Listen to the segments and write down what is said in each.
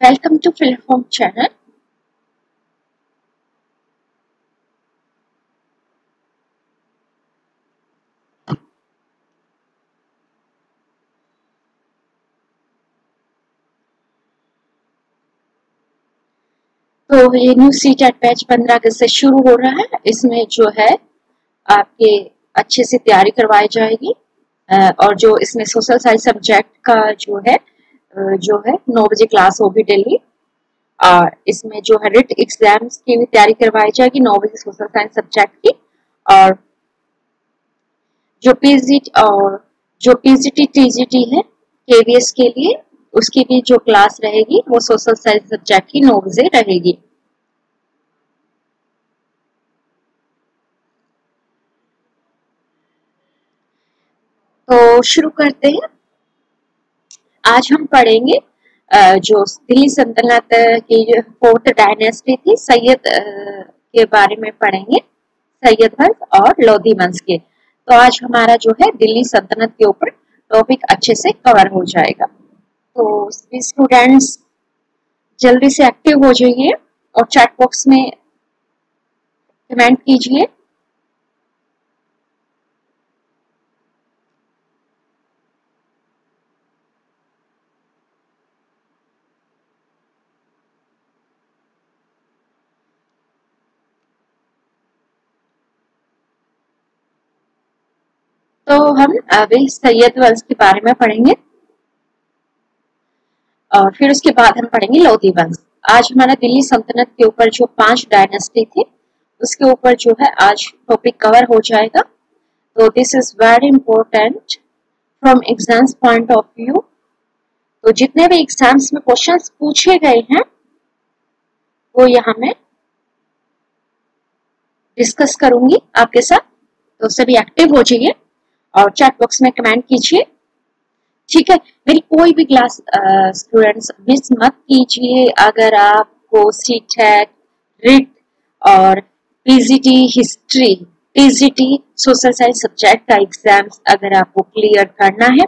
Welcome to Film channel. तो ये new CTET batch 15 अगस्त से शुरू हो रहा है। इसमें जो है आपके अच्छे से तैयारी करवाई जाएगी और जो इसमें सोशल साइंस सब्जेक्ट का जो है 9 बजे क्लास होगी डेली। और इसमें जो है रिट एग्जाम्स की भी तैयारी करवाई जाएगी 9 बजे सोशल साइंस सब्जेक्ट की। और जो पीजीटी टीजीटी है केवीएस के लिए, उसकी भी जो क्लास रहेगी वो सोशल साइंस सब्जेक्ट की 9 बजे रहेगी। तो शुरू करते हैं। आज हम पढ़ेंगे जो दिल्ली सल्तनत की जो 4th डायनेस्टी थी, सैयद के बारे में पढ़ेंगे, सैयद वंश और लोधी वंश के। तो आज हमारा जो है दिल्ली सल्तनत के ऊपर टॉपिक अच्छे से कवर हो जाएगा। तो स्टूडेंट्स जल्दी से एक्टिव हो जाइए और चैट बॉक्स में कमेंट कीजिए। तो हम अभी सैयद वंश के बारे में पढ़ेंगे और फिर उसके बाद हम पढ़ेंगे लोधी वंश। आज हमारा दिल्ली सल्तनत के ऊपर जो 5 डायनेस्टी थी उसके ऊपर जो है आज टॉपिक कवर हो जाएगा। तो this is very important from exams point of view. तो जितने भी एग्जाम्स में क्वेश्चंस पूछे गए हैं वो यहाँ मैं डिस्कस करूंगी आपके साथ। तो सभी एक्टिव हो जाइए और चैट बॉक्स में कमेंट कीजिए, ठीक है। मेरी कोई भी क्लास स्टूडेंट्स मिस मत कीजिए। अगर आपको सीटेट, रिट और PGT history, TGT social science subject का एग्जाम्स अगर आपको क्लियर करना है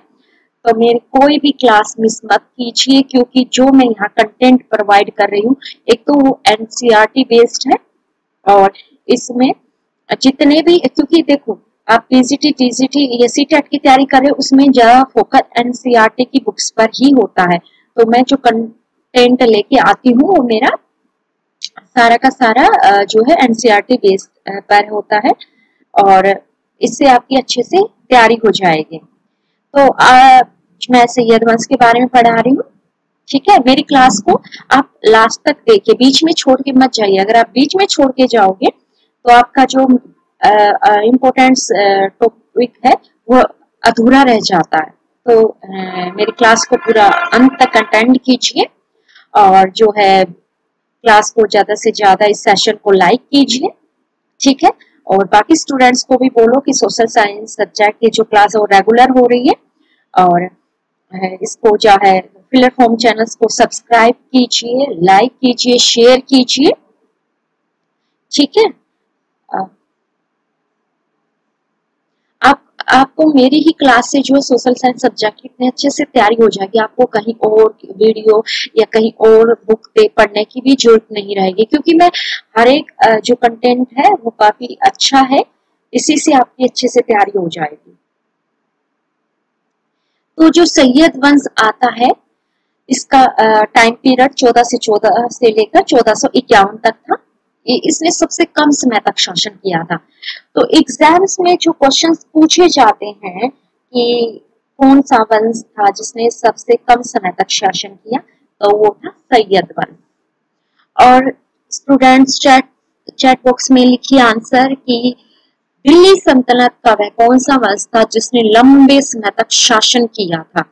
तो मेरी कोई भी क्लास मिस मत कीजिए, क्योंकि जो मैं यहाँ कंटेंट प्रोवाइड कर रही हूँ एक तो वो एनसीईआरटी बेस्ड है और इसमें जितने भी, क्योंकि देखो आप पीजीटी टीजीटी या सीटेट की तैयारी कर रहे हो उसमें ज्यादा फोकस एनसीईआरटी की बुक्स पर ही होता है। तो मैं जो कंटेंट लेके आती हूँ वो मेरा सारा का सारा जो है एनसीईआरटी बेस्ड पर होता है और इससे आपकी अच्छे से तैयारी हो जाएगी। तो आज मैं सैयद वंश के बारे में पढ़ा रही हूँ, ठीक है। मेरी क्लास को आप लास्ट तक देखिए, बीच में छोड़ के मत जाइए। अगर आप बीच में छोड़ के जाओगे तो आपका जो इम्पोर्टेंट टॉपिक है वो अधूरा रह जाता है। तो मेरी क्लास को पूरा अंत तक अटेंड कीजिए और जो है क्लास को ज्यादा से ज्यादा इस सेशन को लाइक कीजिए, ठीक है। और बाकी स्टूडेंट्स को भी बोलो कि सोशल साइंस सब्जेक्ट की जो क्लास है वो रेगुलर हो रही है और इसको जो है फिल्म चैनल्स को सब्सक्राइब कीजिए, लाइक कीजिए, शेयर कीजिए, ठीक है। आपको मेरी ही क्लास से जो है सोशल साइंस सब्जेक्ट की इतने अच्छे से तैयारी हो जाएगी, आपको कहीं और वीडियो या कहीं और बुक पे पढ़ने की भी जरूरत नहीं रहेगी, क्योंकि मैं हर एक जो कंटेंट है वो काफी अच्छा है, इसी से आपकी अच्छे से तैयारी हो जाएगी। तो जो सैयद वंश आता है इसका टाइम पीरियड 14 से लेकर 1451 तक था। इसने सबसे कम समय तक शासन किया था। तो एग्जाम्स में जो क्वेश्चंस पूछे जाते हैं कि कौन सा वंश था जिसने सबसे कम समय तक शासन किया, तो वो था सैयद वंश। और स्टूडेंट्स चैट बॉक्स में लिखिए आंसर कि दिल्ली सल्तनत का वह कौन सा वंश था जिसने लंबे समय तक शासन किया था।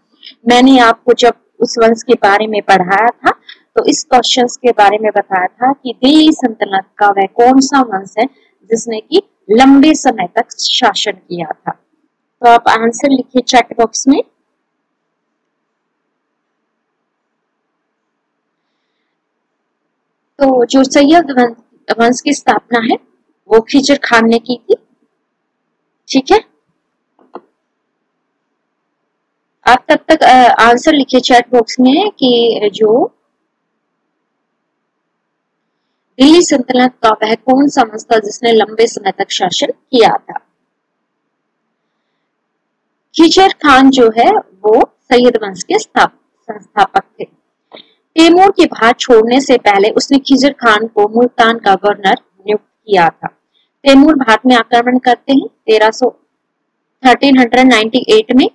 मैंने आपको जब उस वंश के बारे में पढ़ाया था तो इस क्वेश्चन के बारे में बताया था कि दिल्ली सल्तनत का वह कौन सा वंश है जिसने की लंबे समय तक शासन किया था? तो आप आंसर लिखिए चैट बॉक्स में। तो जो सैयद वंश की स्थापना है वो खिजर खान ने की थी। ठीक है, आप तब तक आंसर लिखिए चैट बॉक्स में कि जो दिल्ली सल्तनत का वह कौन सा वंश था जिसने लंबे समय तक शासन किया था? खिजर खान जो है वो सैयद वंश के संस्थापक थे। तैमूर के भारत छोड़ने से पहले उसने खिजर खान को मुल्तान का गवर्नर नियुक्त किया था। तैमूर भारत में आक्रमण करते हैं 1398 में,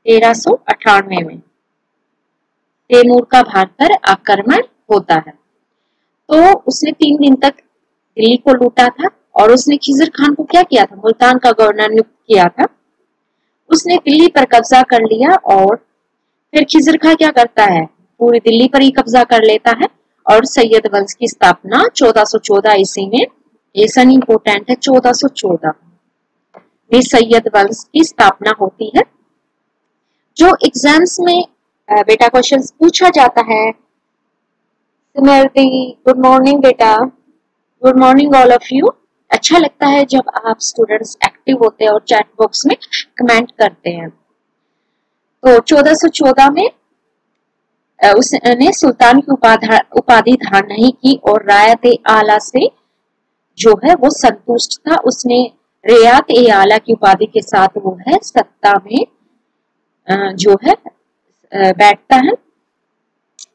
1398 में तैमूर का भारत पर आक्रमण होता है। तो उसने 3 दिन तक दिल्ली को लूटा था और उसने खिजर खान को क्या किया था? मुल्तान का गवर्नर नियुक्त किया था। उसने दिल्ली पर कब्जा कर लिया और फिर खिजर खान क्या करता है? पूरी दिल्ली पर ही कब्जा कर लेता है और सैयद वंश की स्थापना 1414 ईस्वी में, ये सन इंपोर्टेंट है, 1414 में सैयद वंश की स्थापना होती है। जो एग्जाम्स में बेटा क्वेश्चंस पूछा जाता है, गुड मॉर्निंग बेटा, good morning all of you. अच्छा लगता है जब आप स्टूडेंट्स एक्टिव होते हैं और चैट बॉक्स में कमेंट करते हैं। तो 1414 में उसने सुल्तान की उपाधि धारण नहीं की और रायत आला से जो है वो संतुष्ट था। उसने रियात ए आला की उपाधि के साथ वो है सत्ता में जो है बैठता है।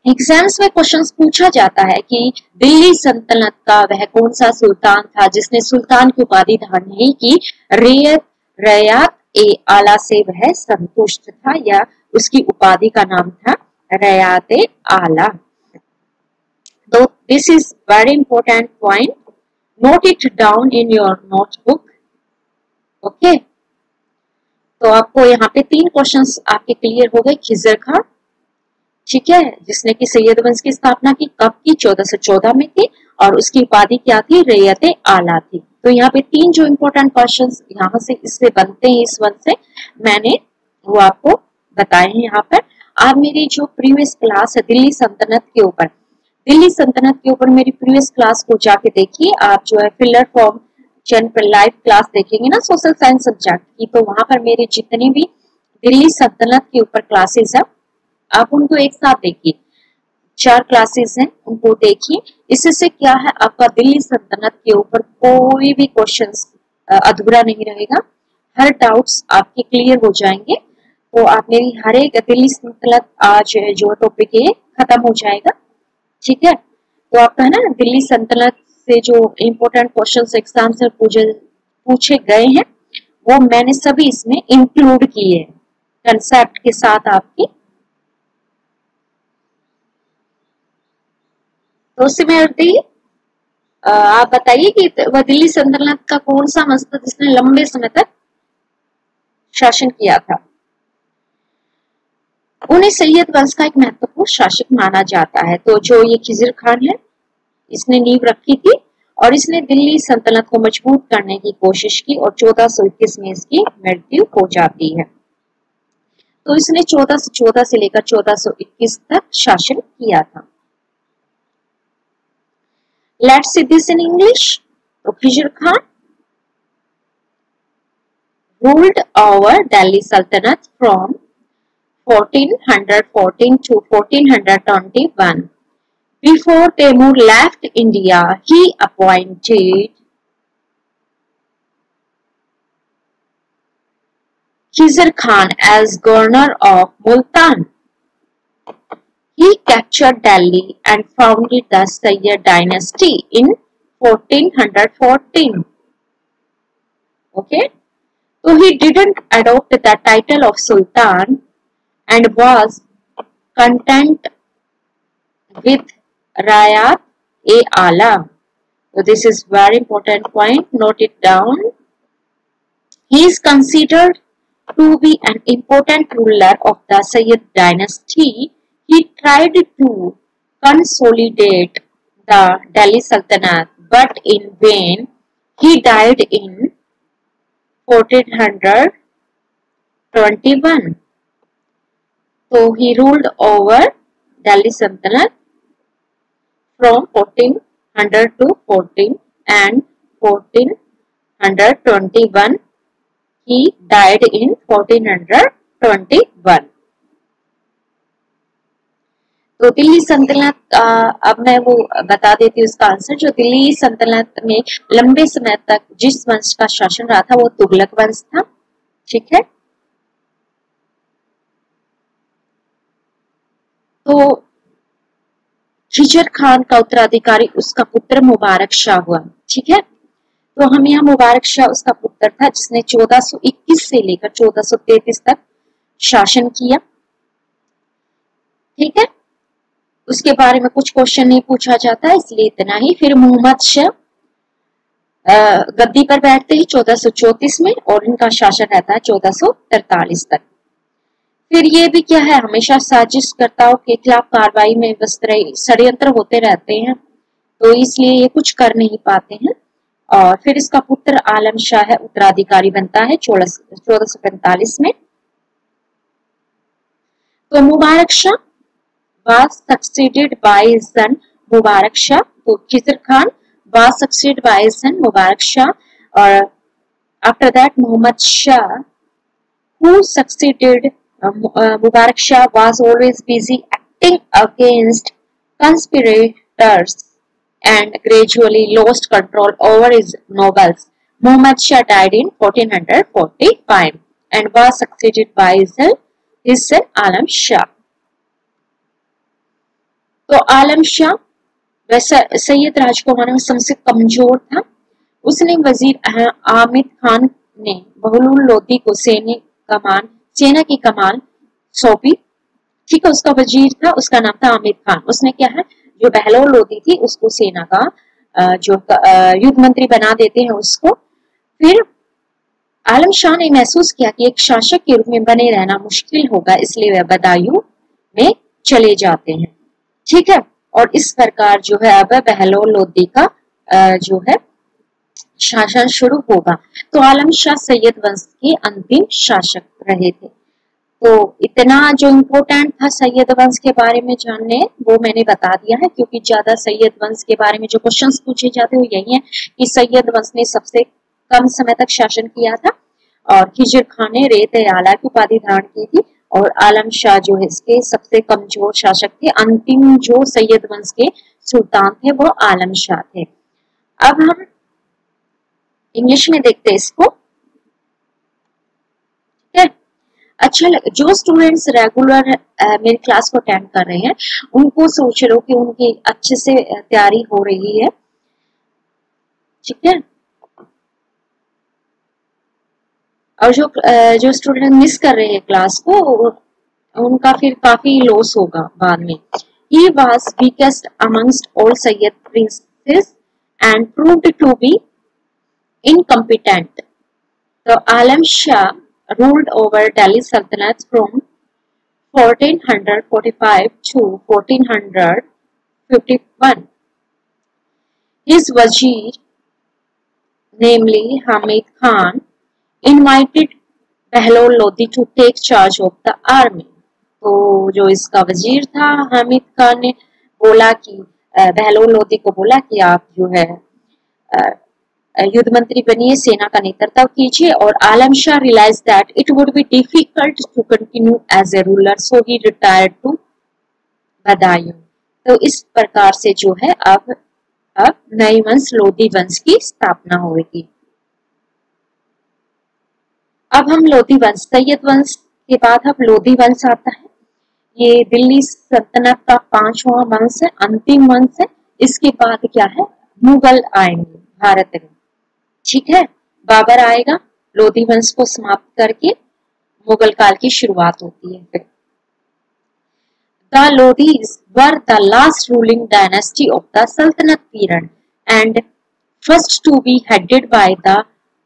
एग्जाम्स में क्वेश्चंस पूछा जाता है कि दिल्ली सल्तनत का वह कौन सा सुल्तान था जिसने सुल्तान की उपाधि धारण नहीं की, रियात ए आला से वह संतुष्ट था, या उसकी उपाधि का नाम था रियात ए आला। तो this is very important point, note it down in your notebook. Okay, तो आपको यहाँ पे 3 क्वेश्चंस आपके क्लियर हो गए। खिजर खान, ठीक है, जिसने कि सैयद वंश की स्थापना की, कब की? 1414 में की और उसकी उपाधि क्या थी? रियात आला थी। तो यहाँ पे 3 जो इंपॉर्टेंट क्वेश्चंस यहाँ से इससे बनते हैं, इस वंश से, मैंने वो आपको बताए हैं। यहाँ पर आप मेरी जो प्रीवियस क्लास है दिल्ली सल्तनत के ऊपर, दिल्ली सल्तनत के ऊपर मेरी प्रीवियस क्लास को जाके देखिए। आप जो है फिलर फॉर्म लाइव क्लास देखेंगे ना सोशल साइंस सब्जेक्ट की, तो वहां पर मेरे जितने भी दिल्ली सल्तनत के ऊपर क्लासेस है आप उनको एक साथ देखिए। 4 क्लासेस हैं, उनको देखिए। इससे क्या है, आपका दिल्ली सल्तनत के ऊपर कोई भी क्वेश्चंस अधूरा नहीं रहेगा, हर डाउट्स आपके क्लियर हो जाएंगे। तो आप मेरी हर एक दिल्ली सल्तनत आज जो टॉपिक है खत्म हो जाएगा। ठीक है, तो आपका है ना दिल्ली सल्तनत से जो इम्पोर्टेंट क्वेश्चंस एग्जाम से पूछे गए हैं वो मैंने सभी इसमें इंक्लूड किए कंसेप्ट के साथ आपकी। तो सिमिलरली आप बताइए कि वह दिल्ली सल्तनत का कौन सा वंश था जिसने लंबे समय तक शासन किया था? उन्हें सैयद वंश का एक महत्वपूर्ण शासक माना जाता है। तो जो ये खिजर खान है, इसने नींव रखी थी और इसने दिल्ली सल्तनत को मजबूत करने की कोशिश की और 1421 में इसकी मृत्यु हो जाती है। तो इसने 1414 से लेकर 1421 तक शासन किया था। Let's see this in English. So Khizr Khan ruled over Delhi Sultanate from 1414 to 1421. Before Taimur left India, he appointed Khizr Khan as governor of Multan. He captured Delhi and founded the Sayyid dynasty in 1414. Okay, so he didn't adopt the title of Sultan and was content with Rayat e Ala. So this is very important point. Note it down. He is considered to be an important ruler of the Sayyid dynasty. He tried to consolidate the Delhi Sultanate, but in vain. He died in 1421. So he ruled over Delhi Sultanate from 1400 to 14 and 1421. He died in 1421. तो दिल्ली सल्तनत, अब मैं वो बता देती हूँ इसका answer. जो दिल्ली सल्तनत में लंबे समय तक जिस वंश का शासन रहा था वो तुगलक वंश था। ठीक है, तो खिजर खान का उत्तराधिकारी उसका पुत्र मुबारक शाह हुआ। ठीक है, तो हम यहाँ मुबारक शाह उसका पुत्र था जिसने 1421 से लेकर 1433 तक शासन किया। ठीक है, उसके बारे में कुछ क्वेश्चन नहीं पूछा जाता इसलिए इतना ही। फिर मोहम्मद शाह गद्दी पर बैठते ही 1434 में और इनका शासन रहता है 1443 तक। फिर ये भी क्या है, हमेशा साजिशकर्ताओं के खिलाफ कार्रवाई में व्यस्त रहे, षड्यंत्र होते रहते हैं, तो इसलिए ये कुछ कर नहीं पाते हैं। और फिर इसका पुत्र आलम शाह है उत्तराधिकारी बनता है 1445 में। तो Mubarak Shah was succeeded by his son Mubarak Shah. तो Khizr Khan was succeeded by his son Mubarak Shah, और after that Muhammad Shah, who succeeded Mubarak Shah, was always busy acting against conspirators and gradually lost control over his nobles. Muhammad Shah died in 1445 and was succeeded by his son Alam Shah. तो आलम शाह वैसा सैयद राजकुमारों में सबसे कमजोर था। उसने वजीर आमिद खान ने बहलूल लोदी को सेना की कमान सौंपी। ठीक है, उसका वजीर था, उसका नाम था आमिद खान। उसने क्या है, जो बहलूल लोदी थी उसको सेना का जो युद्ध मंत्री बना देते हैं उसको। फिर आलम शाह ने महसूस किया कि एक शासक के रूप में बने रहना मुश्किल होगा, इसलिए वह बदायूं में चले जाते हैं। ठीक है, और इस प्रकार जो है अब बहलौल लोदी का जो है शासन शुरू होगा। तो आलम शाह सैयद वंश के अंतिम शासक रहे थे। तो इतना जो इम्पोर्टेंट था सैयद वंश के बारे में जानने वो मैंने बता दिया है, क्योंकि ज्यादा सैयद वंश के बारे में जो क्वेश्चंस पूछे जाते हैं वो यही है कि सैयद वंश ने सबसे कम समय तक शासन किया था और खिजर खान ने रेत आला की उपाधि धारण की थी और आलम शाह जो है इसके सबसे कमजोर शासक थे। अंतिम जो सैयद वंश के सुल्तान थे वो आलम शाह थे। अब हम इंग्लिश में देखते हैं इसको। ठीक है, अच्छा जो स्टूडेंट्स रेगुलर मेरी क्लास को अटेंड कर रहे हैं उनको सोच लो कि उनकी अच्छे से तैयारी हो रही है। ठीक है, और जो स्टूडेंट मिस कर रहे हैं क्लास को उनका फिर काफी लॉस होगा बाद में। He was weakest amongst all Sayyid princes and proved to be incompetent. So Alam Shah ruled over Delhi Sultanate from 1445 to 1451. His wazir, namely Hamid Khan, invited बहलौल Lodi to take charge of the army. तो जो इसका वजीर था हामिद खान ने बोला कि बहलौल लोदी को बोला कि आप जो है युद्ध मंत्री बनिए, सेना का नेतृत्व कीजिए। और Alam Shah realize that it would be difficult to continue as a ruler, so he retired to Badaun. तो इस प्रकार से जो है अब नई वंश लोदी वंश की स्थापना होगी। अब हम लोदी वंश, सैयद वंश के बाद अब लोदी वंश आता है। ये दिल्ली सल्तनत का 5वां वंश है, अंतिम वंश है। इसके बाद क्या है, मुगल आएंगे भारत में। ठीक है, बाबर आएगा, लोदी वंश को समाप्त करके मुगल काल की शुरुआत होती है। फिर The Lodhis were the last ruling dynasty of the Sultanate period and first to be headed by the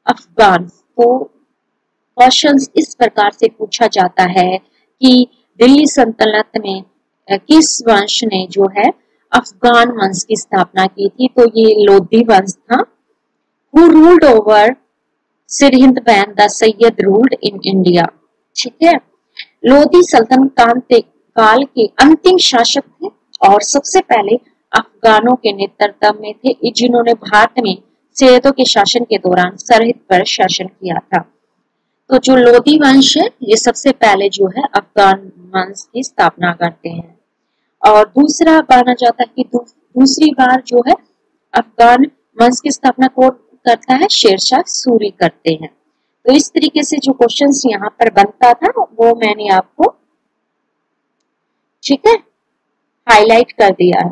Afghans. तो क्वेश्चंस इस प्रकार से पूछा जाता है कि दिल्ली सल्तनत में किस वंश ने जो है अफगान वंश की स्थापना की थी? तो ये लोधी वंश था। Who ruled over Sirhind when the Sayyid ruled in India? ठीक है, लोधी सल्तनत काल के अंतिम शासक थे और सबसे पहले अफगानों के नेतृत्व में थे, जिन्होंने भारत में सैयदों के शासन के दौरान सरहिंद पर शासन किया था। तो जो लोधी वंश है ये सबसे पहले जो है अफगान वंश की स्थापना करते हैं। और दूसरा माना जाता है कि दूसरी बार जो है अफगान वंश की स्थापना कौन करता है? शेरशाह सूरी करते हैं। तो इस तरीके से जो क्वेश्चंस यहाँ पर बनता था वो मैंने आपको ठीक है हाईलाइट कर दिया है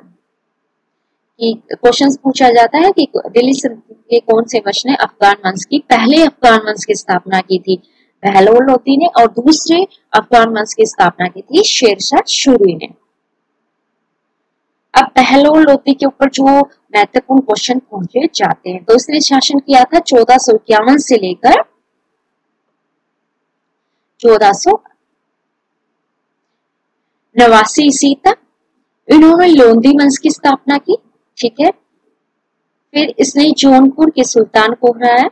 कि क्वेश्चंस पूछा जाता है कि दिल्ली सल्तनत के कौन से वंश ने अफगान वंश की पहले अफगान वंश की स्थापना की थी? बहलोल लोधी ने। और दूसरे अफगान वंश की स्थापना की थी शेरशाह सूरी ने। अब बहलोल लोधी के ऊपर जो महत्वपूर्ण क्वेश्चन पूछे जाते हैं, तो इसने शासन किया था 1451 से लेकर 1489 ईस्वी तक। इन्होंने लोधी वंश की स्थापना की। ठीक है, फिर इसने जौनपुर के सुल्तान को हराया।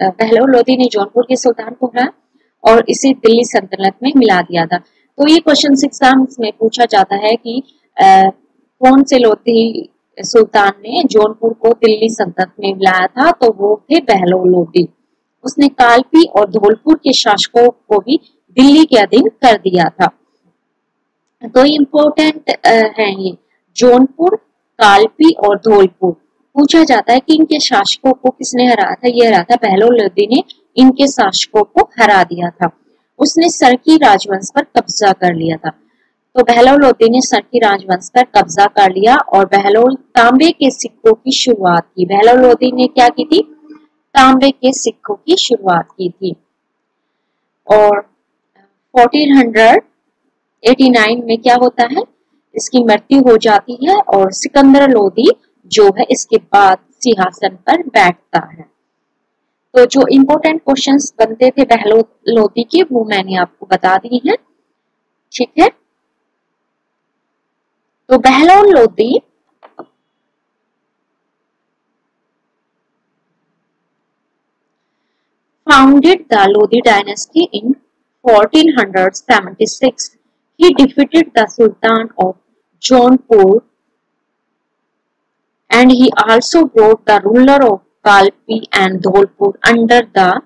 बहलोल लोधी ने जौनपुर के सुल्तान को हराया और इसे दिल्ली सल्तनत में मिला दिया था। तो ये क्वेश्चन एग्जाम्स में पूछा जाता है कि कौन से लोधी सुल्तान ने जौनपुर को दिल्ली सल्तनत में मिलाया था? तो वो थे बहलोल लोधी। उसने कालपी और धौलपुर के शासकों को भी दिल्ली के अधीन कर दिया था। तो इम्पोर्टेंट है ये जौनपुर, कालपी और धौलपुर। पूछा जाता है कि इनके शासकों को किसने हराया था? ये हराया था बहलोल लोधी ने, इनके शासकों को हरा दिया था। उसने सरकी राजवंश पर कब्जा कर लिया था। तो बहलोल लोधी ने सरकी राजवंश पर कब्जा कर लिया और बहलोल तांबे के सिक्कों की शुरुआत की। बहलोल लोधी ने क्या की थी? तांबे के सिक्कों की शुरुआत की थी। और 1489 में क्या होता है? इसकी मृत्यु हो जाती है और सिकंदर लोधी जो है इसके बाद सिंहासन पर बैठता है। तो जो इम्पोर्टेंट क्वेश्चंस बनते थे बहलोल लोधी के वो मैंने आपको बता दी हैं। ठीक है, तो Bahlol Lodhi founded the Lodi dynasty in 1476. He defeated the Sultan of Jaunpur and he also brought the ruler of Kalpi and Dholpur under the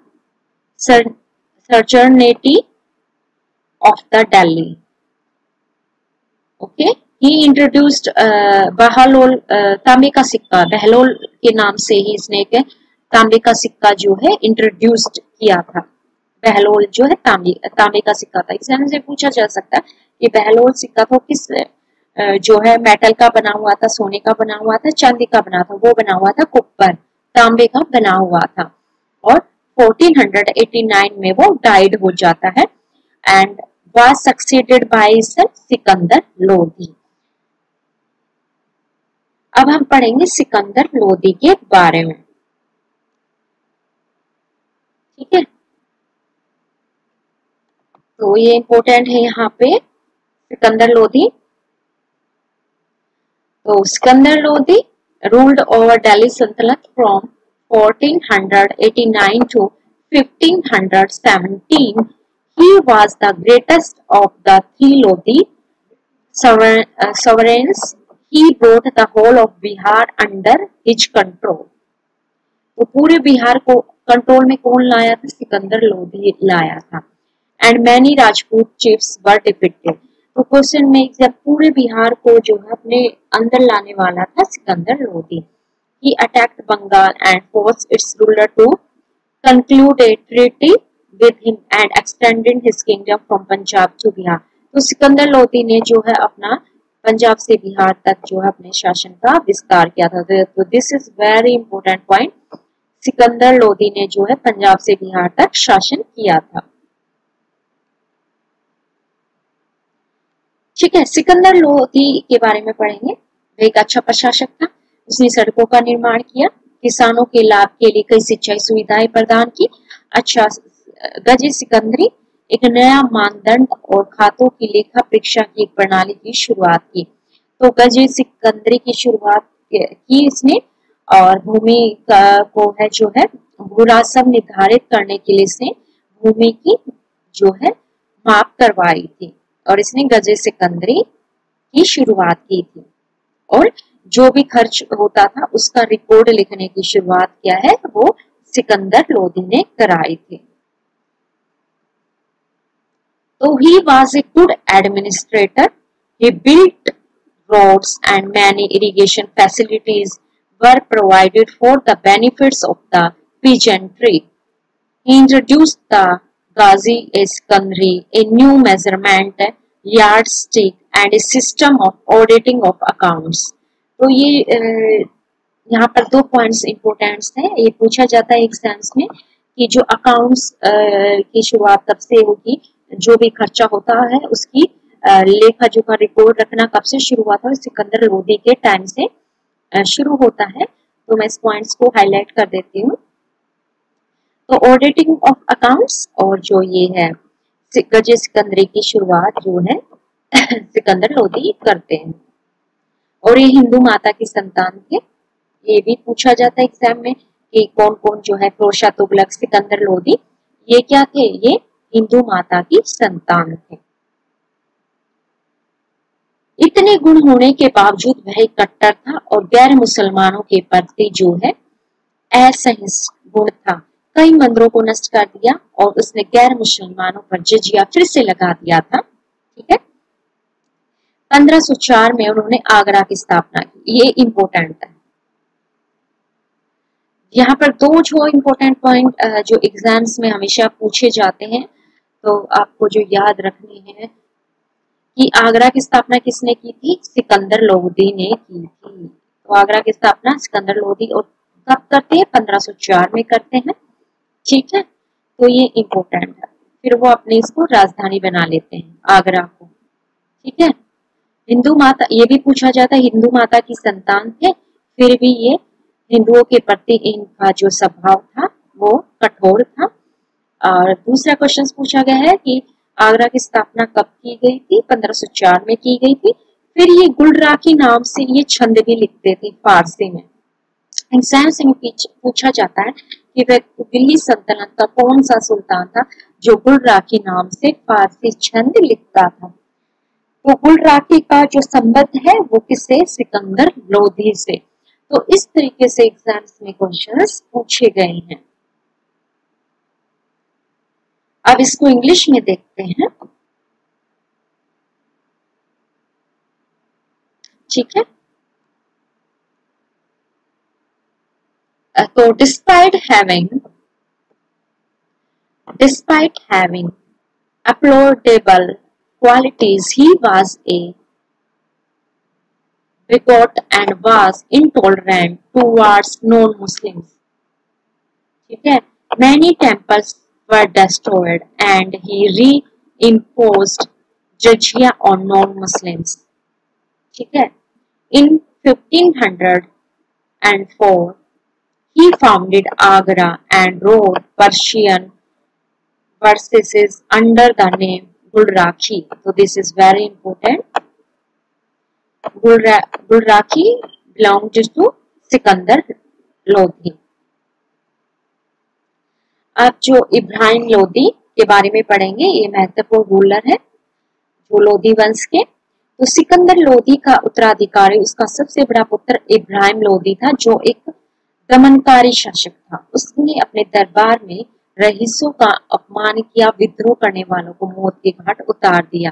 suzerainty of the Delhi. Okay, he introduced Bahlol तांबे का सिक्का, बहलोल के नाम से ही इसने एक तांबे का सिक्का जो है इंट्रोड्यूस्ड किया था। बहलोल जो है तांबे का सिक्का था। एग्जाम से पूछा जा सकता है कि बहलोल सिक्का तो किस जो है मेटल का बना हुआ था, सोने का बना हुआ था, चांदी का बना था? वो बना हुआ था कुप्पर, तांबे का बना हुआ था। और 1489 में वो डाइड हो जाता है and was succeeded by Sikandar Lodhi. अब हम पढ़ेंगे सिकंदर लोधी के बारे में। ठीक है, तो ये इंपॉर्टेंट है यहाँ पे सिकंदर लोधी। तो सिकंदर लोधी रूल्ड ओवर दिल्ली सल्तनत from 1489 to 1517. He was the greatest of the three Lodi sovereigns. He brought the whole of Bihar under his control. तो पूरे बिहार को कंट्रोल में कौन लाया था? सिकंदर लोधी लाया था। And many Rajput chiefs were defeated. तो क्वेश्चन में जब पूरे बिहार को जो है अपने अंदर लाने वाला था Sikandar Lodhi. He attacked Bengal and forced its ruler to conclude a treaty with him and extended his kingdom from Punjab to Bihar. तो सिकंदर लोधी ने जो है अपना पंजाब से बिहार तक जो है अपने शासन का विस्तार किया था। तो this is very important point. Sikandar Lodhi ने जो है पंजाब से बिहार तक शासन किया था। ठीक है, सिकंदर लोधी के बारे में पढ़ेंगे। वह एक अच्छा प्रशासक था। उसने सड़कों का निर्माण किया, किसानों के लाभ के लिए कई सिंचाई सुविधाएं प्रदान की। अच्छा गजे सिकंदरी एक नया मानदंड और खातों की लेखा परीक्षा की एक प्रणाली की शुरुआत की। तो गजे सिकंदरी की शुरुआत की इसने, और भूमि को है जो है भूरासम निर्धारित करने के लिए इसने भूमि की जो है माप करवाई थी, और इसने गजे सिकंदरी की शुरुआत की थी। और जो भी खर्च होता था उसका रिकॉर्ड लिखने की शुरुआत किया है वो सिकंदर लोदी ने कराई थी। तो he was a good administrator. He built roads and many irrigation facilities were provided for the benefits of the peasantry. He introduced the Ghazi-Iskandari, a new measurement yardstick and a system of auditing of accounts. तो ये यहाँ पर 2 points इंपोर्टेंट्स हैं, ये पूछा जाता है exams में कि जो अकाउंट्स की शुरुआत कब से होगी, जो भी खर्चा होता है उसकी लेखा जोखा रिकॉर्ड रखना कब से शुरू हुआ था, सिकंदर लोदी के टाइम से शुरू होता है। तो मैं इस पॉइंट्स को हाईलाइट कर देती हूँ। तो ऑडिटिंग ऑफ अकाउंट्स और जो ये है गजे सिकंदरी की शुरुआत जो है सिकंदर लोदी करते हैं, और ये हिंदू माता की संतान थे। ये भी पूछा जाता है एग्जाम में कि कौन कौन जो है फिरोज तुगलक, सिकंदर लोदी, ये क्या थे, ये हिंदू माता की संतान थे। इतने गुण होने के बावजूद वह कट्टर था और गैर मुसलमानों के प्रति जो है असहिष्णु गुण था। कई मंदिरों को नष्ट कर दिया और उसने गैर मुसलमानों पर जजिया फिर से लगा दिया था। ठीक है, 1504 में उन्होंने आगरा की स्थापना की। ये इंपॉर्टेंट है। यहाँ पर 2 जो इम्पोर्टेंट पॉइंट जो एग्जाम्स में हमेशा पूछे जाते हैं, तो आपको जो याद रखनी है कि आगरा की स्थापना किसने की थी, सिकंदर लोदी ने की थी। तो आगरा की स्थापना सिकंदर लोदी और कब करते हैं, 1504 में करते हैं। ठीक है, तो ये इम्पोर्टेंट है। फिर वो अपने इसको राजधानी बना लेते हैं आगरा को। ठीक है, हिंदू माता, ये भी पूछा जाता है, हिंदू माता की संतान थे, फिर भी ये हिंदुओं के प्रति इनका जो स्वभाव था वो कठोर था। और दूसरा क्वेश्चन पूछा गया है कि आगरा की स्थापना कब की गई थी, 1504 में की गई थी। फिर ये गुलराखी नाम से ये छंद भी लिखते थे फारसी में। एग्जाम से पूछा जाता है कि वह दिल्ली सल्तनत का कौन सा सुल्तान था जो गुलराखी नाम से फारसी छंद लिखता था। तो गुलराखी का जो संबंध है वो किससे, सिकंदर लोदी से। तो इस तरीके से एग्जाम्स में क्वेश्चंस पूछे गए हैं। अब इसको इंग्लिश में देखते हैं। ठीक है, तो despite having applaudable qualities, he was a bigot and was intolerant towards non-Muslims. ठीक है, many temples were destroyed and he reimposed jizya on non-Muslims. ठीक है, in 1504 he founded Agra and wrote Persian verses under the name Gulrakhi. So this is very important. Gulrakhi belonged to Sikandar Lodi. अब जो इब्राहिम लोदी के बारे में पढ़ेंगे, ये महत्वपूर्ण रूलर है जो लोदी वंश के। तो सिकंदर लोदी का उत्तराधिकारी उसका सबसे बड़ा पुत्र इब्राहिम लोदी था, जो एक दमनकारी शासक था। उसने अपने दरबार में रईसों का अपमान किया, विद्रोह करने वालों को मौत के घाट उतार दिया।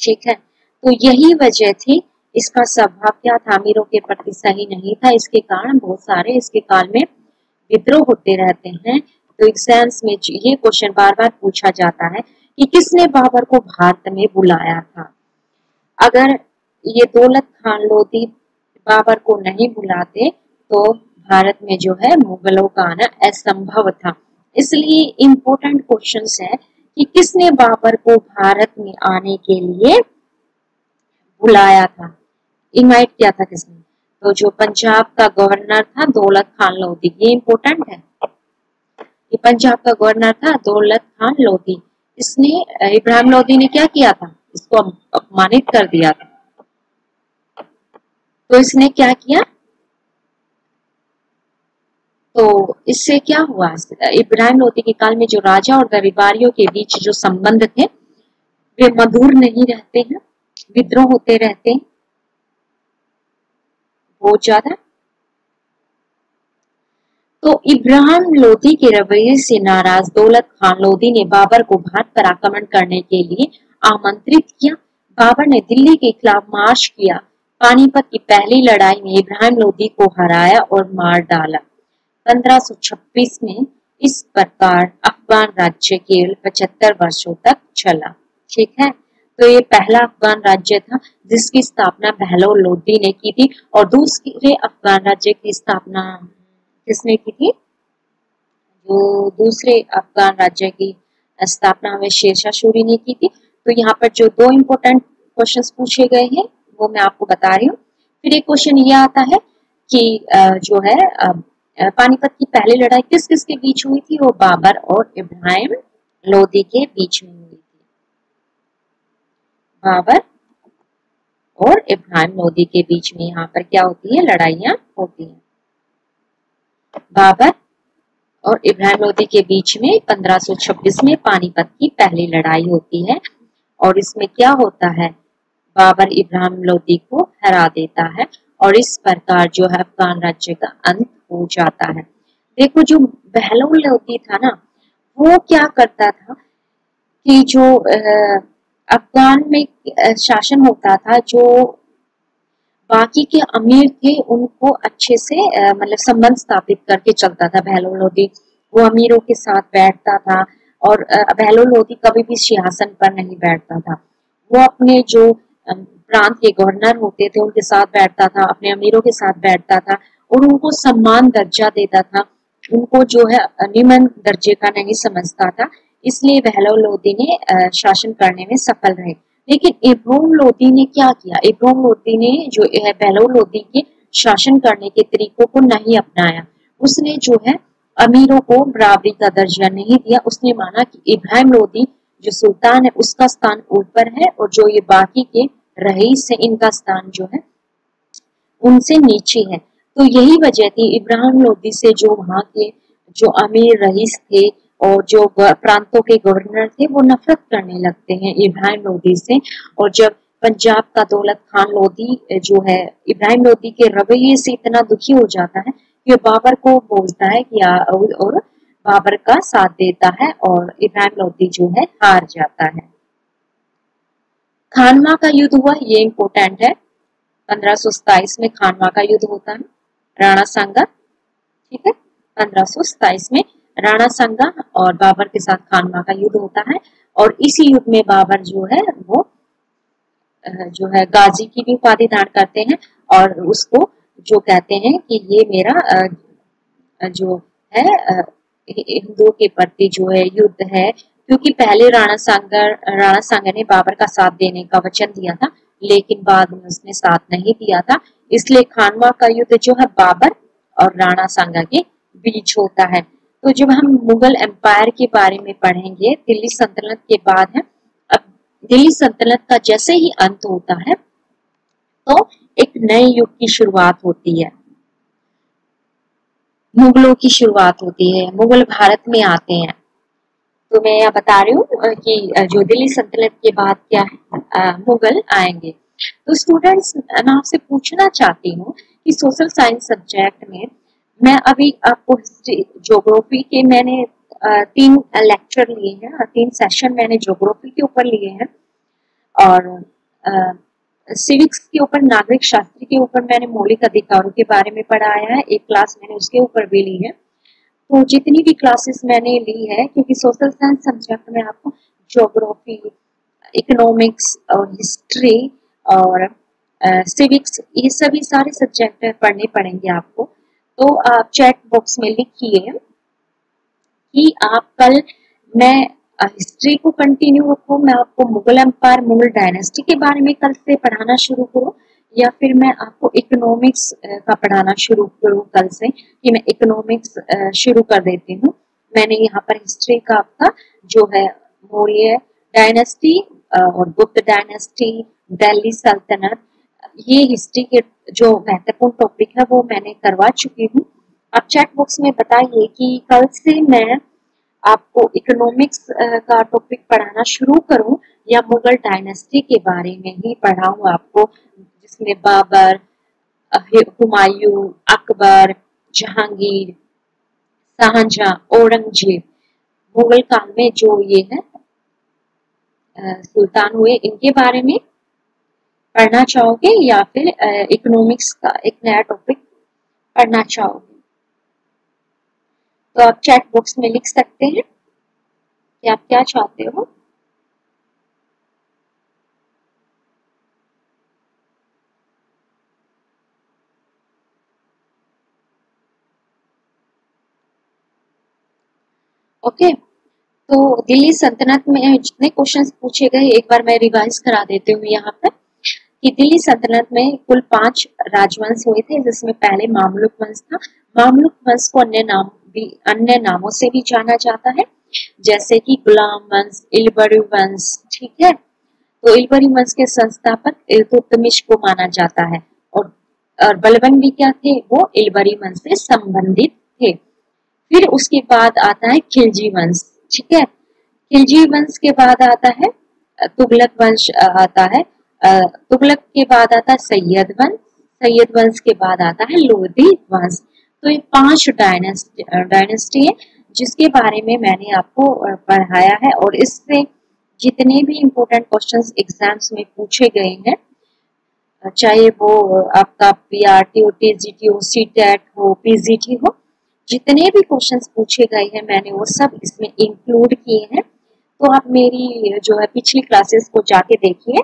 ठीक है, तो यही वजह थी। इसका स्वभाव क्या था, अमीरों के प्रति सही नहीं था। इसके कारण बहुत सारे इसके काल में विद्रोह होते रहते हैं। तो एग्जाम्स में ये क्वेश्चन बार बार पूछा जाता है कि किसने बाबर को भारत में बुलाया था। अगर ये दौलत खान लोदी बाबर को नहीं बुलाते तो भारत में जो है मुगलों का आना असंभव था। इसलिए इम्पोर्टेंट क्वेश्चंस है कि किसने बाबर को भारत में आने के लिए बुलाया था, इनवाइट किया था किसने। तो जो पंजाब का गवर्नर था दौलत खान लोदी, ये इम्पोर्टेंट है। ये पंजाब का गवर्नर था दौलत खान लोदी। इसने इब्राहिम लोदी ने क्या किया था, इसको अपमानित कर दिया था। तो इसने क्या किया, तो इससे क्या हुआ, इब्राहिम लोदी के काल में जो राजा और दरबारियों के बीच जो संबंध थे वे मधुर नहीं रहते हैं, विद्रोह होते रहते हैं बहुत ज्यादा। तो इब्राहिम लोदी के रवैये से नाराज दौलत खान लोदी ने बाबर को भारत पर आक्रमण करने के लिए आमंत्रित किया। बाबर ने दिल्ली के खिलाफ मार्च किया। पानीपत की पहली लड़ाई में इब्राहिम लोदी को हराया और मार डाला। 1526 में इस प्रकार अफगान राज्य केवल 75 वर्षों तक चला। ठीक है, तो ये पहला अफगान राज्य था जिसकी स्थापना बहलोल लोदी ने की थी, और दूसरे अफगान राज्य की स्थापना किसने की थी, जो दूसरे अफगान राज्य की स्थापना हमें शेरशाह सूरी ने की थी। तो यहाँ पर जो दो इम्पोर्टेंट क्वेश्चंस पूछे गए हैं वो मैं आपको बता रही हूँ। फिर एक क्वेश्चन ये आता है कि जो है पानीपत की पहली लड़ाई किस किस के बीच हुई थी, वो बाबर और इब्राहिम लोदी के बीच में हुई थी। बाबर और इब्राहिम लोदी के बीच में यहाँ पर क्या होती है, लड़ाइयां होती हैं। बाबर और इब्राहिम लोदी के बीच में 1526 में पानीपत की पहली लड़ाई होती है, और इसमें क्या होता है, बाबर इब्राहिम लोदी को हरा देता है, और इस प्रकार जो है अफगान राज्य का अंत हो जाता है। देखो जो बहलोल लोदी था ना, वो क्या करता था कि जो अफगान में शासन होता था, जो बाकी के अमीर थे उनको अच्छे से मतलब संबंध स्थापित करके चलता था बहलोल लोदी। वो अमीरों के साथ बैठता था, और बहलोल लोदी कभी भी सिंहासन पर नहीं बैठता था। वो अपने जो प्रांत के गवर्नर होते थे उनके साथ बैठता था, अपने अमीरों के साथ बैठता था, और उनको सम्मान दर्जा देता था, उनको जो है निम्न दर्जे का नहीं समझता था। इसलिए बहलोल लोदी ने शासन करने में सफल रहे। लेकिन इब्राहिम लोदी ने क्या किया, इब्राहिम लोदी ने जो है बहलोल लोदी के शासन करने के तरीकों को नहीं अपनाया। उसने जो है अमीरों को बराबरी का दर्जा नहीं दिया। उसने माना कि इब्राहिम लोदी जो सुल्तान है उसका स्थान ऊपर है, और जो ये बाकी के रईस है इनका स्थान जो है उनसे नीचे है। तो यही वजह थी इब्राहिम लोदी से जो वहां के जो अमीर रईस थे और जो प्रांतों के गवर्नर थे वो नफरत करने लगते हैं इब्राहिम लोदी से। और जब पंजाब का दौलत खान लोदी जो है इब्राहिम लोदी के रवैये से इतना दुखी हो जाता है कि बाबर को बोलता है कि और बाबर का साथ देता है, और इब्राहिम लोदी जो है हार जाता है। खानवा का युद्ध हुआ, ये इम्पोर्टेंट है। 1527 में खानवा का युद्ध होता है, राणा सांगा। ठीक है, 1527 में राणा सांगा और बाबर के साथ खानवा का युद्ध होता है, और इसी युद्ध में बाबर जो है वो जो है गाजी की भी उपाधि धारण करते हैं, और उसको जो कहते हैं कि ये मेरा जो है हिंदुओं के प्रति जो है युद्ध है। क्योंकि पहले राणा सांगा ने बाबर का साथ देने का वचन दिया था, लेकिन बाद में उसने साथ नहीं दिया था। इसलिए खानवा का युद्ध जो है बाबर और राणा सांगा के बीच होता है। तो जब हम मुगल एम्पायर के बारे में पढ़ेंगे, दिल्ली सल्तनत के बाद है, अब दिल्ली सल्तनत का जैसे ही अंत होता है तो एक नए युग की शुरुआत होती है, मुगलों की शुरुआत होती है, मुगल भारत में आते हैं। तो मैं यहाँ बता रही हूँ कि जो दिल्ली सल्तनत के बाद क्या है, मुगल आएंगे। तो स्टूडेंट्स मैं आपसे पूछना चाहती हूँ कि सोशल साइंस सब्जेक्ट में मैं अभी आपको हिस्ट्री ज्योग्राफी के मैंने 3 लेक्चर लिए हैं, 3 सेशन मैंने ज्योग्राफी के ऊपर लिए हैं, और सिविक्स के ऊपर नागरिक शास्त्र के ऊपर मैंने मौलिक अधिकारों के बारे में पढ़ाया है। एक क्लास मैंने उसके ऊपर भी ली है। तो जितनी भी क्लासेस मैंने ली है, क्योंकि सोशल साइंस सब्जेक्ट में आपको ज्योग्राफी, इकोनॉमिक्स और हिस्ट्री और सिविक्स ये सभी सारे सब्जेक्ट पढ़ने पड़ेंगे आपको। तो आप चैट बॉक्स में लिखिए कि आप कल, मैं हिस्ट्री को कंटिन्यू रखूं, मैं आपको मुगल एम्पायर, मुगल डायनेस्टी के बारे में कल से पढ़ाना शुरू करूं, या फिर मैं आपको इकोनॉमिक्स का पढ़ाना शुरू करूं कल से, कि मैं इकोनॉमिक्स शुरू कर देती हूँ। मैंने यहाँ पर हिस्ट्री का आपका जो है मौर्य डायनेस्टी और गुप्त डायनेस्टी, दिल्ली सल्तनत, ये हिस्ट्री के जो महत्वपूर्ण टॉपिक है वो मैंने करवा चुकी हूँ। आप चैट बॉक्स में बताइए कि कल से मैं आपको इकोनॉमिक्स का टॉपिक पढ़ाना शुरू करूं या मुगल डायनेस्टी के बारे में ही पढ़ाऊं आपको, जिसमें बाबर, हुमायूं, अकबर, जहांगीर, शाहजहां, औरंगजेब, मुगल काल में जो ये है सुल्तान हुए, इनके बारे में पढ़ना चाहोगे या फिर इकोनॉमिक्स का एक नया टॉपिक पढ़ना चाहोगे? तो आप चैट बॉक्स में लिख सकते हैं कि आप क्या चाहते हो। ओके, तो दिल्ली सल्तनत में जितने क्वेश्चंस पूछे गए एक बार मैं रिवाइज करा देती हूँ यहाँ पर कि दिल्ली सल्तनत में कुल 5 राजवंश हुए थे, जिसमें पहले मामलुक वंश था। मामलुक वंश को अन्य नामों से भी जाना जाता है, जैसे कि गुलाम वंश, इलबरी वंश। ठीक है, तो इलबरी वंश के संस्थापक इल्तुतमिश को माना जाता है और बलबन भी क्या थे, वो इलबरी वंश से संबंधित थे। फिर उसके बाद आता है खिलजी वंश। ठीक है, खिलजी वंश के बाद आता है तुगलक वंश आता है, तुगलक के बाद आता है सैयद वंश, सैयद वंश के बाद आता है लोधी वंश। तो ये 5 डायनेस्टी है जिसके बारे में मैंने आपको पढ़ाया है, और इससे जितने भी इम्पोर्टेंट क्वेश्चंस एग्जाम्स में पूछे गए हैं, चाहे वो आपका पीआरटी हो, टीजीटी हो, सीटेट हो, पीजीटी हो, जितने भी क्वेश्चंस पूछे गए हैं मैंने वो सब इसमें इंक्लूड किए हैं। तो आप मेरी जो है पिछली क्लासेस को जाके देखिए।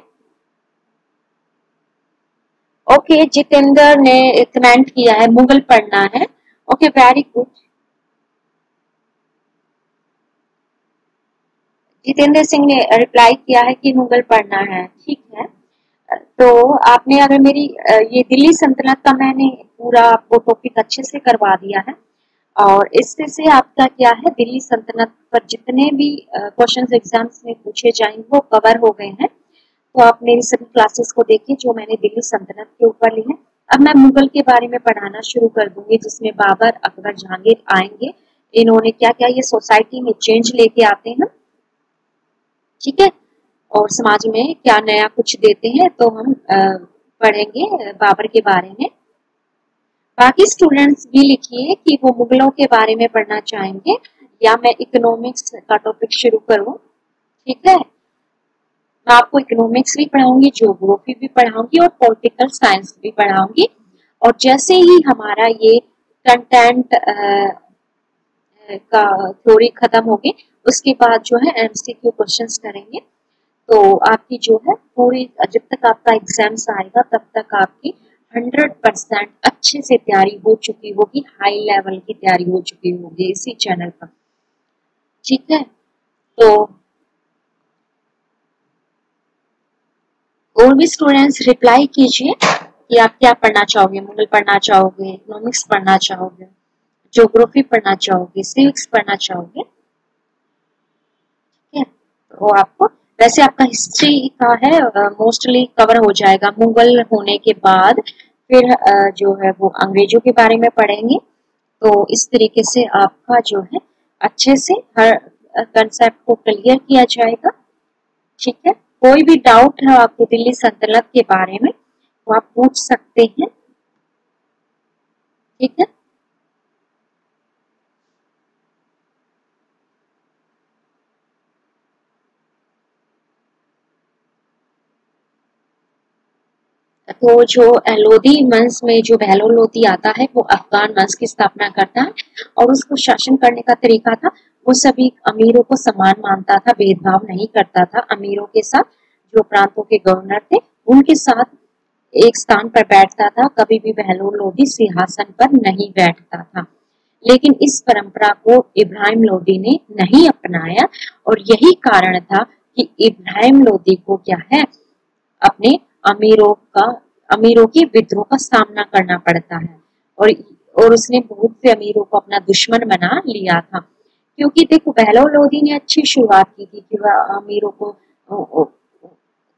ओके, जितेंद्र ने कमेंट किया है मुगल पढ़ना है। Okay, very good. Jitendra Singh ने रिप्लाई किया है कि मुगल पढ़ना है। ठीक है, तो आपने अगर मेरी ये दिल्ली सल्तनत का मैंने पूरा आपको टॉपिक अच्छे से करवा दिया है, और इससे से आपका क्या है, दिल्ली सल्तनत पर जितने भी क्वेश्चंस एग्जाम्स में पूछे जाएंगे वो कवर हो गए हैं। तो आप मेरी सभी क्लासेस को देखिए जो मैंने दिल्ली सल्तनत के ऊपर ली है। अब मैं मुगल के बारे में पढ़ाना शुरू कर दूंगी, जिसमें बाबर, अकबर, जहांगीर आएंगे। इन्होंने क्या क्या ये सोसाइटी में चेंज लेके आते हैं, ठीक है, और समाज में क्या नया कुछ देते हैं, तो हम पढ़ेंगे बाबर के बारे में। बाकी स्टूडेंट्स भी लिखिए कि वो मुगलों के बारे में पढ़ना चाहेंगे या मैं इकोनॉमिक्स का टॉपिक शुरू करूं। ठीक है, मैं आपको इकोनॉमिक्स भी पढ़ाऊंगी, ज्योग्राफी भी पढ़ाऊंगी और पॉलिटिकल साइंस भी पढ़ाऊंगी। और जैसे ही हमारा ये कंटेंट का थ्योरी खत्म होगी, उसके बाद जो है एमसीक्यू क्वेश्चंस करेंगे। तो आपकी जो है पूरी, जब तक आपका एग्जाम्स आएगा तब तक आपकी 100% अच्छे से तैयारी हो चुकी होगी, हाई लेवल की तैयारी हो चुकी होगी इसी चैनल पर। ठीक है, तो और भी स्टूडेंट्स रिप्लाई कीजिए कि आप क्या पढ़ना चाहोगे, मुगल पढ़ना चाहोगे, इकोनॉमिक्स पढ़ना चाहोगे, ज्योग्राफी पढ़ना चाहोगे, सिविक्स पढ़ना चाहोगे। ठीक है, तो आपको वैसे आपका हिस्ट्री का है मोस्टली कवर हो जाएगा। मुगल होने के बाद फिर जो है वो अंग्रेजों के बारे में पढ़ेंगे। तो इस तरीके से आपका जो है अच्छे से हर कंसेप्ट को क्लियर किया जाएगा। ठीक है, कोई भी डाउट है आपको दिल्ली सल्तनत के बारे में तो आप पूछ सकते हैं। ठीक है, तो जो लोधी वंश में जो बहलो लोधी आता है वो अफगान वंश की स्थापना करता है, और उसको शासन करने का तरीका था, वो सभी अमीरों को समान मानता था, भेदभाव नहीं करता था अमीरों के साथ। जो प्रांतों के गवर्नर थे उनके साथ एक स्थान पर बैठता था, कभी भी बहलो लोधी सिंहासन पर नहीं बैठता था। लेकिन इस परंपरा को इब्राहिम लोदी ने नहीं अपनाया, और यही कारण था कि इब्राहिम लोदी को क्या है, अपने अमीरों का अमीरों के विद्रोह का सामना करना पड़ता है, और उसने बहुत से अमीरों को अपना दुश्मन बना लिया था। क्योंकि देखो, बहलो लोदी ने अच्छी शुरुआत की थी कि वह अमीरों को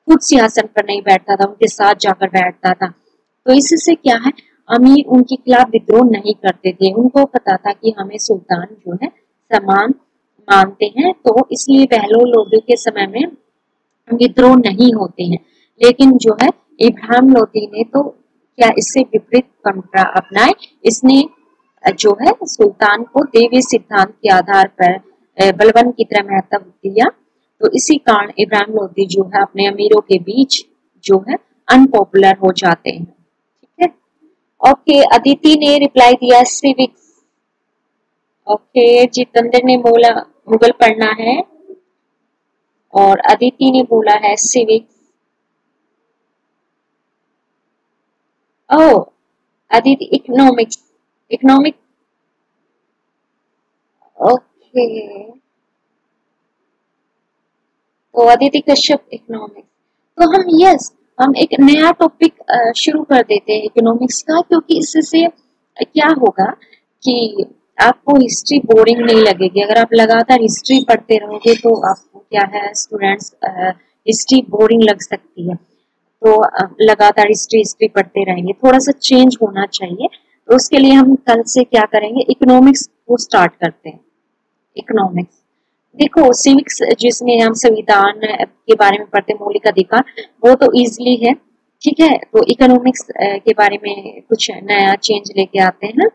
खुद सिंहासन पर नहीं बैठता था, उनके साथ जाकर बैठता था। तो इससे क्या है, अमीर उनके खिलाफ विद्रोह नहीं करते थे, उनको पता था कि हमें सुल्तान जो है समान मानते हैं, तो इसलिए बहलोल लोदी के समय में विद्रोह नहीं होते हैं। लेकिन जो है इब्राहिम लोदी ने तो क्या इससे विपरीत पंथा अपनाए, इसने जो है सुल्तान को देवी सिद्धांत के आधार पर बलबन की तरह महत्व दिया। तो इसी कारण इब्राहिम लोदी जो है अपने अमीरों के बीच जो है अनपॉपुलर हो जाते हैं। ठीक है, ओके। अदिति ने रिप्लाई दिया सिविक्स। ओके, जितेंद्र ने बोला मुगल पढ़ना है और अदिति ने बोला है सिविक्स। ओ अदिति इकोनॉमिक्स, इकोनॉमिक, ओके। तो अदिति कश्यप इकोनॉमिक्स। तो हम एक नया टॉपिक शुरू कर देते हैं इकोनॉमिक्स का, क्योंकि इससे क्या होगा कि आपको हिस्ट्री बोरिंग नहीं लगेगी। अगर आप लगातार हिस्ट्री पढ़ते रहोगे तो आपको क्या है स्टूडेंट्स, हिस्ट्री बोरिंग लग सकती है। तो लगातार हिस्ट्री पढ़ते रहेंगे, थोड़ा सा चेंज होना चाहिए। तो उसके लिए हम कल से क्या करेंगे, इकोनॉमिक्स को स्टार्ट करते हैं। इकोनॉमिक्स देखो, सिविक्स जिसमें हम संविधान के बारे में पढ़ते हैं, मौलिक अधिकार, वो तो इजीली है। ठीक है, तो इकोनॉमिक्स के बारे में कुछ नया चेंज लेके आते हैं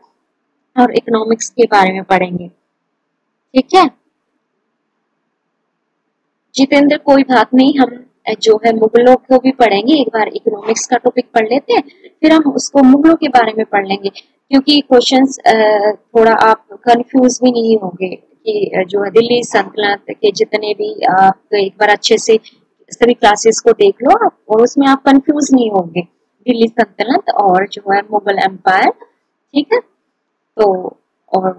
और इकोनॉमिक्स के बारे में पढ़ेंगे। ठीक है जितेंद्र, कोई बात नहीं, हम जो है मुगलों को भी पढ़ेंगे। एक बार इकोनॉमिक्स का टॉपिक पढ़ लेते हैं, फिर हम उसको मुगलों के बारे में पढ़ लेंगे, क्योंकि क्वेश्चंस थोड़ा आप कंफ्यूज भी नहीं होंगे कि जो है दिल्ली सल्तनत के जितने भी आप एक बार अच्छे से सभी क्लासेस को देख लो आप, और उसमें आप कंफ्यूज नहीं होंगे, दिल्ली सल्तनत और जो है मुगल एम्पायर। ठीक है, तो और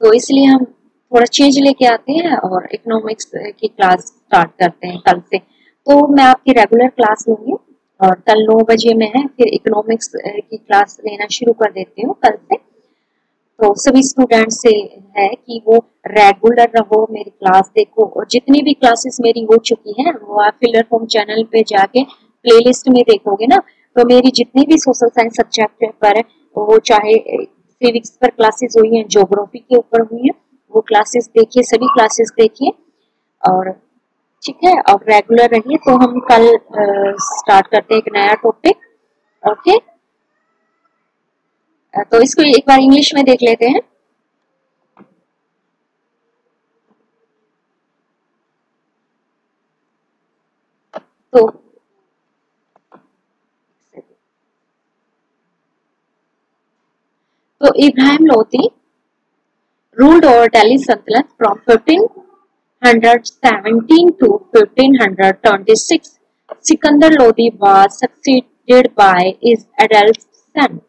तो इसलिए हम थोड़ा चेंज लेके आते हैं और इकोनॉमिक्स की क्लास स्टार्ट करते हैं कल से। तो मैं आपकी रेगुलर क्लास लूंगी और कल 9 बजे में है, फिर इकोनॉमिक्स की क्लास लेना शुरू कर देती हूँ कल से। तो सभी स्टूडेंट्स से है कि वो रेगुलर रहो, मेरी क्लास देखो, और जितनी भी क्लासेस मेरी हो चुकी हैं वो आप फिलर होम चैनल पे जाके प्लेलिस्ट में देखोगे ना, तो मेरी जितनी भी सोशल साइंस सब्जेक्ट पर है, वो चाहे सिविक्स पर क्लासेस हुई हैं, ज्योग्राफी के ऊपर हुई है, वो क्लासेस देखिए, सभी क्लासेस देखिए। और ठीक है, और रेगुलर रहिए। तो हम कल स्टार्ट करते हैं एक नया टॉपिक। ओके, तो इसको एक बार इंग्लिश में देख लेते हैं। तो Ibrahim Lodi ruled over Delhi Sultanate from 1517 to 1526. Sikandar Lodi was succeeded by his adult son,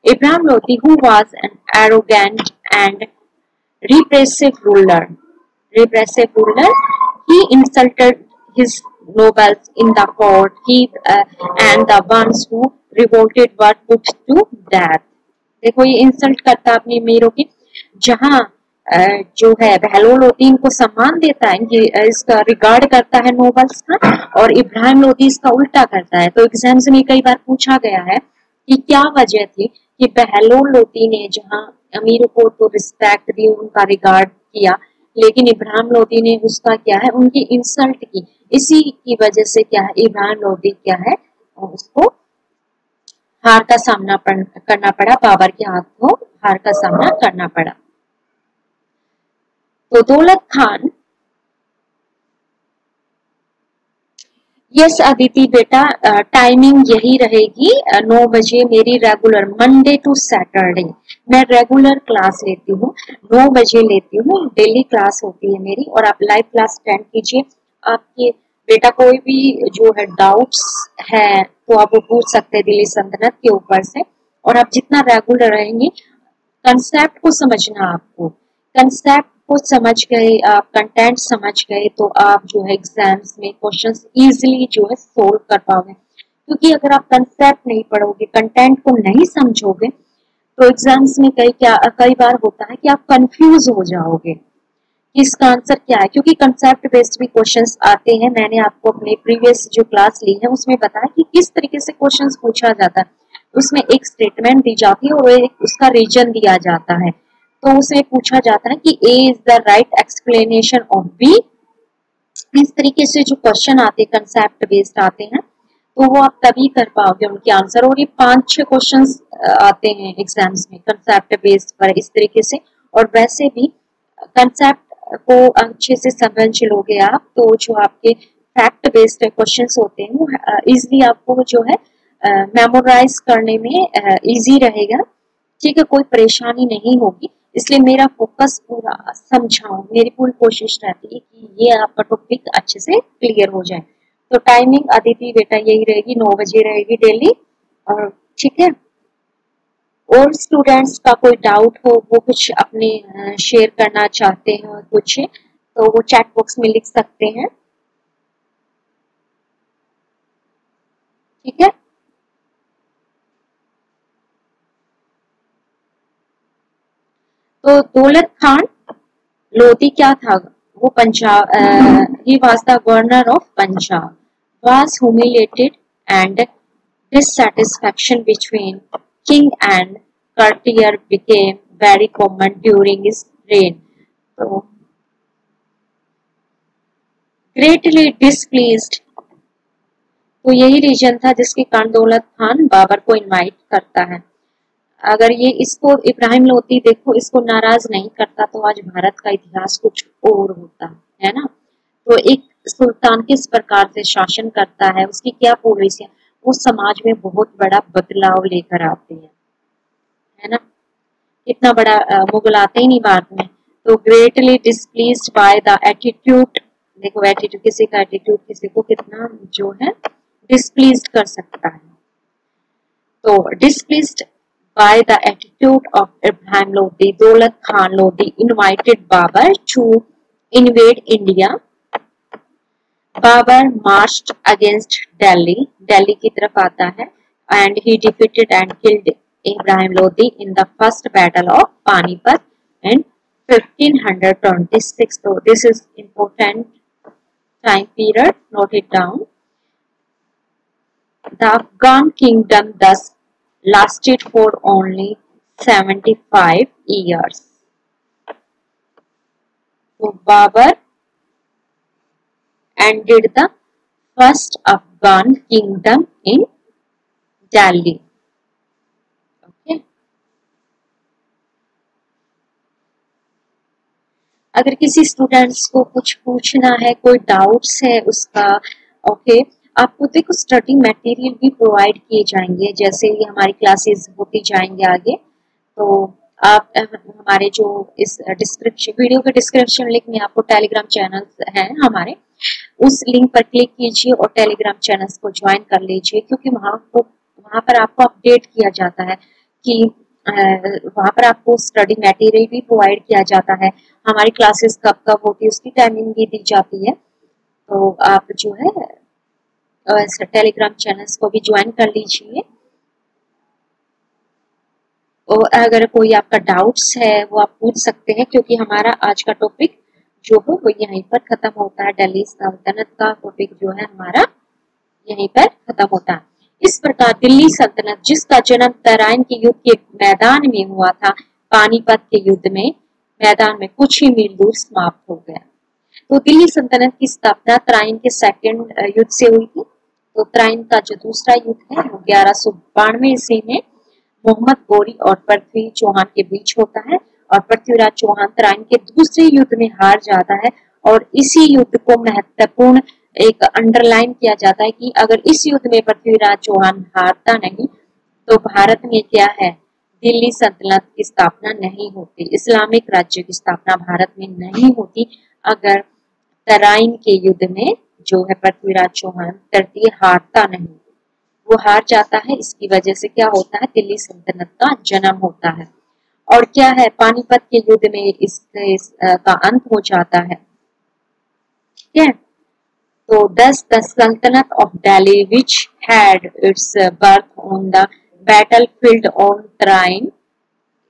Ibrahim Lodi, who was an arrogant and repressive ruler. He insulted his nobles in the court. And the ones who revolted were put to death. देखो, ये insult करता है अपनी अमीरों की। जहां जो है बहलोल लोदी इनको सम्मान देता है, इसका रिगार्ड करता है नोबल्स का, और इब्राहिम लोदी इसका उल्टा करता है। तो एग्जाम्स में कई बार पूछा गया है कि क्या वजह थी कि बहलोल लोदी ने जहां अमीरों को तो रिस्पेक्ट दी, उनका रिगार्ड किया, लेकिन इब्राहिम लोदी ने उसका क्या है, उनकी इंसल्ट की। इसी की वजह से क्या है, इब्राहिम लोदी क्या है, उसको हार का सामना करना पड़ा, बाबर के हाथ को हार का सामना करना पड़ा। तो दौलत खान, यस अदिति बेटा, टाइमिंग यही रहेगी 9 बजे मेरी रेगुलर, मंडे टू सैटरडे मैं रेगुलर क्लास लेती हूँ, 9 बजे लेती हूँ, डेली क्लास होती है मेरी। और आप लाइव क्लास अटेंड कीजिए। आपके बेटा कोई भी जो है डाउट्स है तो आप वो पूछ सकते हैं दिल्ली सल्तनत के ऊपर से। और आप जितना रेगुलर रहेंगे, कंसेप्ट को समझना, आपको कंसेप्ट को समझ गए, आप कंटेंट समझ गए, तो आप जो है एग्जाम्स में क्वेश्चंस इजीली जो है सोल्व कर पाओगे। क्योंकि अगर आप कंसेप्ट नहीं पढ़ोगे, कंटेंट को नहीं समझोगे, तो एग्जाम्स में कई बार होता है कि आप कंफ्यूज हो जाओगे इसका आंसर क्या है, क्योंकि कंसेप्ट बेस्ड भी क्वेश्चंस आते हैं। मैंने आपको अपने प्रीवियस जो क्लास ली है उसमें बताया कि किस तरीके से क्वेश्चंस पूछा जाता है। उसमें एक स्टेटमेंट दी जाती है और एक उसका रीजन दिया जाता है। तो उसमें पूछा जाता है कि A is the right explanation of B. इस तरीके से जो क्वेश्चन आते हैं कंसेप्ट बेस्ड आते हैं, तो वो आप तभी कर पाओगे उनके आंसर। और ये 5-6 क्वेश्चंस आते हैं एग्जाम्स में कंसेप्ट बेस्ड पर इस तरीके से। और वैसे भी कंसेप्ट को अच्छे से समझ लोगे आप, तो जो आपके फैक्ट बेस्ड क्वेश्चंस होते हैं वो इजीली आपको जो है मेमोराइज करने में इजी रहेगा। ठीक है, कोई परेशानी नहीं होगी। इसलिए मेरा फोकस पूरा समझाऊं, मेरी पूरी कोशिश रहती है कि ये आपका टॉपिक अच्छे से क्लियर हो जाए। तो टाइमिंग अदिति बेटा यही रहेगी, 9 बजे रहेगी डेली। और ठीक है, और स्टूडेंट्स का कोई डाउट हो, वो कुछ अपने शेयर करना चाहते हैं कुछ, तो वो चैट बॉक्स में लिख सकते हैं। ठीक है, तो दौलत खान लोधी क्या था, वो Punjab, he was the governor of Punjab, was humiliated and dissatisfaction between king and courtier became very common during his reign. So, greatly displeased, तो यही रीजन था जिसके कारण दौलत खान बाबर को इनवाइट करता है। अगर ये इसको इब्राहिम लोधी देखो इसको नाराज नहीं करता तो आज भारत का इतिहास कुछ और होता है ना। तो एक सुल्तान किस प्रकार से शासन करता है, उसकी क्या पॉलिसी है, वो समाज में बहुत बड़ा बदलाव लेकर आते हैं, है ना। इतना बड़ा मुगल आते ही नहीं बाद में। तो greatly displeased by the attitude, देखो एटीट्यूड, किसी का एटीट्यूड किसी को कितना जो है डिस्प्लीज्ड कर सकता है। तो displeased by the attitude of Ibrahim Lodi, Daulat Khan Lodi invited Babur to invade India. Babur marched against Delhi, Delhi की तरफ आता है, and he defeated and killed Ibrahim Lodi in the first battle of Panipat in 1526. So this is important time period, note it down. The Afghan kingdom thus lasted for only 75 years. So Babur ended the first Afghan kingdom in Delhi. Okay. अगर किसी students को कुछ पूछना है, कोई doubts है उसका, okay, आपको देखो स्टडी मटेरियल भी प्रोवाइड किए जाएंगे जैसे ही हमारी क्लासेस होती जाएंगे आगे। तो आप हमारे जो इस डिस्क्रिप्शन, वीडियो के डिस्क्रिप्शन लिंक में आपको टेलीग्राम चैनल हैं हमारे, उस लिंक पर क्लिक कीजिए और टेलीग्राम चैनल्स को ज्वाइन कर लीजिए, क्योंकि वहां पर आपको अपडेट किया जाता है कि वहां पर आपको स्टडी मटेरियल भी प्रोवाइड किया जाता है, हमारी क्लासेस कब कब होती है उसकी टाइमिंग भी दी जाती है। तो आप जो है टेलीग्राम चैनल्स को भी ज्वाइन कर लीजिए। और अगर कोई आपका डाउट्स है वो आप पूछ सकते हैं, क्योंकि हमारा आज का टॉपिक जो हो वो यहीं पर खत्म होता है। दिल्ली सल्तनत का टॉपिक जो है हमारा यहीं पर खत्म होता है। इस प्रकार दिल्ली सल्तनत, जिसका जन्म तराइन के युद्ध के मैदान में हुआ था, पानीपत के युद्ध में मैदान में कुछ ही मील दूर समाप्त हो गया। तो दिल्ली सल्तनत की स्थापना तराइन के सेकंड युद्ध से हुई थी। तो तराइन का जो दूसरा युद्ध है वो 1192 ईस्वी में मोहम्मद गोरी और पृथ्वी चौहान के बीच होता है, और पृथ्वीराज चौहान तराइन के दूसरे युद्ध में हार जाता है। और इसी युद्ध को महत्वपूर्ण एक अंडरलाइन किया जाता है कि अगर इस युद्ध में पृथ्वीराज चौहान हारता नहीं तो भारत में क्या है, दिल्ली सल्तनत की स्थापना नहीं होती, इस्लामिक राज्य की स्थापना भारत में नहीं होती अगर तराइन के युद्ध में जो है पृथ्वीराज चौहान तृतीय हारता नहीं, वो हार जाता है। इसकी वजह से क्या होता है, दिल्ली सल्तनत का जन्म होता है। और क्या है, पानीपत के युद्ध में का अंत हो जाता है। ठीक है, तो thus the Sultanate of Delhi, which had its birth on the battlefield on Tarain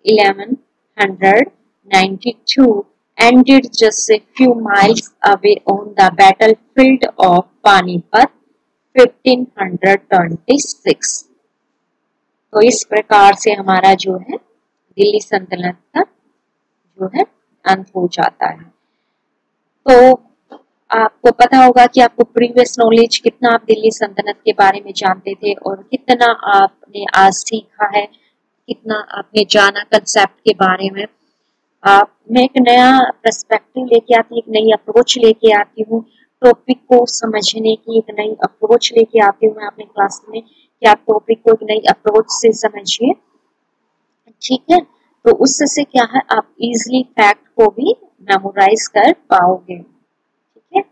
1192, ended just a few miles away on the battlefield of Panipat 1526। तो इस प्रकार से हमारा जो है दिल्ली सल्तनत का जो है अंत हो जाता है। तो आपको पता होगा कि आपको प्रीवियस नॉलेज कितना आप दिल्ली सल्तनत के बारे में जानते थे और कितना आपने आज सीखा है, कितना आपने जाना कंसेप्ट के बारे में। मैं एक नया पर्सपेक्टिव लेके आती हूँ, एक नई अप्रोच लेके आती हूँ, टॉपिक को समझने की एक नई अप्रोच लेके आती हूँ मैं अपने क्लास में कि आप टॉपिक को एक नई अप्रोच से समझिए, ठीक है। तो उससे क्या है, आप इजीली फैक्ट को भी मेमोराइज कर पाओगे, ठीक है।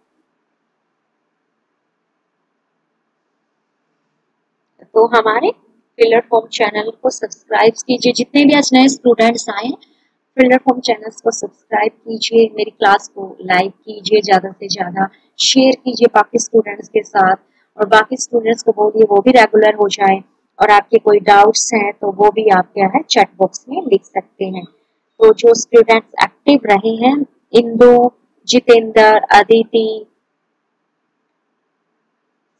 तो हमारे फिलर फॉर्म चैनल को सब्सक्राइब कीजिए, जितने भी आज नए स्टूडेंट्स आए हैं फिलर फॉर्म चैनल्स को सब्सक्राइब कीजिए, मेरी क्लास को लाइक कीजिए, ज्यादा से ज्यादा शेयर कीजिए बाकी स्टूडेंट्स के साथ, और बाकी स्टूडेंट्स को बोलिए वो भी रेगुलर हो जाए, और आपके कोई डाउट्स हैं तो वो भी आप क्या है चैट बॉक्स में लिख सकते हैं। तो जो स्टूडेंट्स एक्टिव रहे हैं, इंदु, जितेंद्र, अदिति,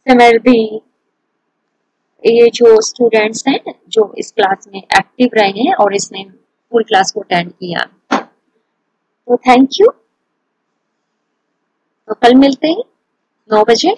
सिमरदी, ये जो स्टूडेंट्स हैं जो इस क्लास में एक्टिव रहे हैं और इसने फुल क्लास को अटेंड किया, तो थैंक यू। तो कल मिलते हैं 9 बजे।